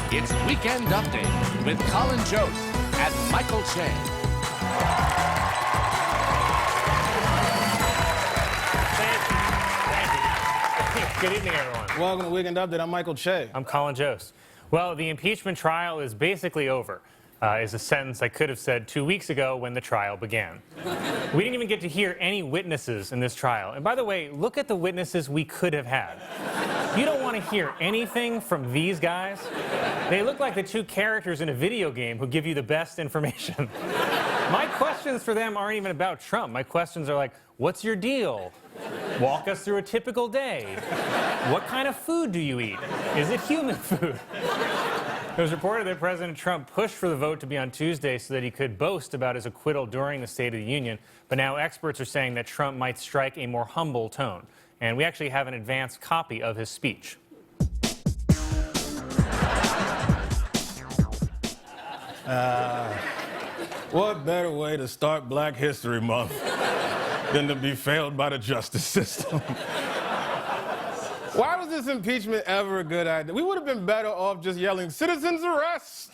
It's Weekend Update with Colin Jost and Michael Che. Thank you. Good evening, everyone. Welcome to Weekend Update. I'm Michael Che. I'm Colin Jost. Well, the impeachment trial is basically over, is a sentence I could have said 2 weeks ago when the trial began. We didn't even get to hear any witnesses in this trial. And by the way, look at the witnesses we could have had. You don't want to hear anything from these guys. They look like the two characters in a video game who give you the best information. My questions for them aren't even about Trump. My questions are like, what's your deal? Walk us through a typical day. What kind of food do you eat? Is it human food? It was reported that President Trump pushed for the vote to be on Tuesday so that he could boast about his acquittal during the State of the Union. But now experts are saying that Trump might strike a more humble tone. And we actually have an advanced copy of his speech. What better way to start Black History Month than to be failed by the justice system? Why was this impeachment ever a good idea? We would have been better off just yelling, "Citizens arrest!"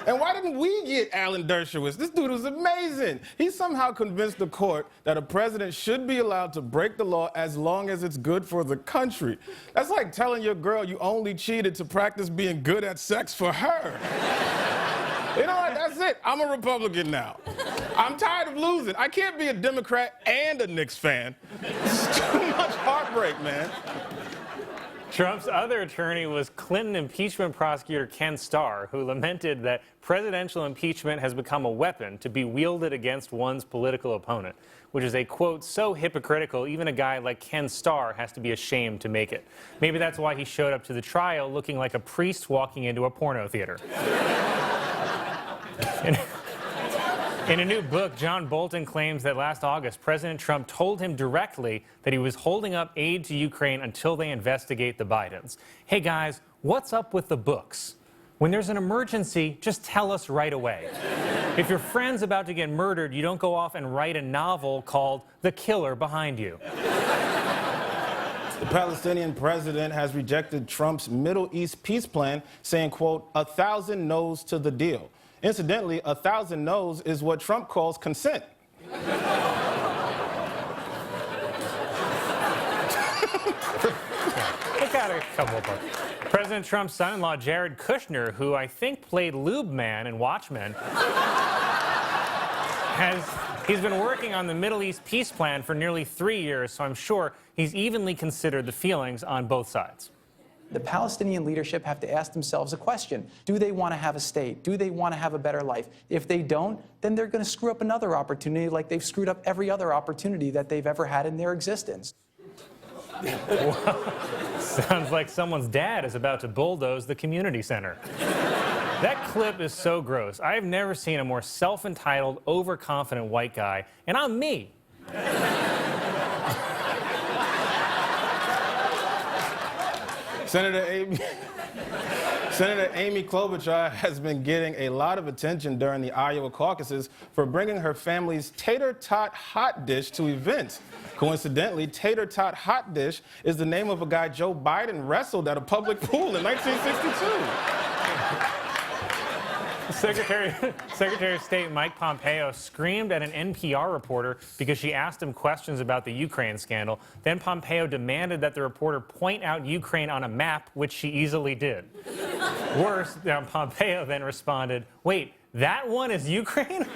And why didn't we get Alan Dershowitz? This dude was amazing. He somehow convinced the court that a president should be allowed to break the law as long as it's good for the country. That's like telling your girl you only cheated to practice being good at sex for her. You know what? That's it. I'm a Republican now. I'm tired of losing. I can't be a Democrat and a Knicks fan. It's too much heartbreak, man. Trump's other attorney was Clinton impeachment prosecutor Ken Starr, who lamented that presidential impeachment has become a weapon to be wielded against one's political opponent, which is a quote so hypocritical even a guy like Ken Starr has to be ashamed to make it. Maybe that's why he showed up to the trial looking like a priest walking into a porno theater. In a new book, John Bolton claims that last August, President Trump told him directly that he was holding up aid to Ukraine until they investigate the Bidens. Hey guys, what's up with the books? When there's an emergency, just tell us right away. If your friend's about to get murdered, you don't go off and write a novel called The Killer Behind You. The Palestinian president has rejected Trump's Middle East peace plan, saying, quote, 1,000 no's to the deal. Incidentally, 1,000 no's is what Trump calls consent. I got a couple more. President Trump's son-in-law, Jared Kushner, who I think played Lube Man in Watchmen, he's been working on the Middle East peace plan for nearly 3 years, so I'm sure he's evenly considered the feelings on both sides. The Palestinian leadership have to ask themselves a question. Do they want to have a state? Do they want to have a better life? If they don't, then they're going to screw up another opportunity like they've screwed up every other opportunity that they've ever had in their existence. Well, sounds like someone's dad is about to bulldoze the community center. That clip is so gross. I've never seen a more self-entitled, overconfident white guy, and I'm me. Senator Amy Klobuchar has been getting a lot of attention during the Iowa caucuses for bringing her family's tater tot hot dish to events. Coincidentally, tater tot hot dish is the name of a guy Joe Biden wrestled at a public pool in 1962. Secretary of State Mike Pompeo screamed at an NPR reporter because she asked him questions about the Ukraine scandal. Then Pompeo demanded that the reporter point out Ukraine on a map, which she easily did. Worse, Pompeo then responded, "Wait, that one is Ukraine?"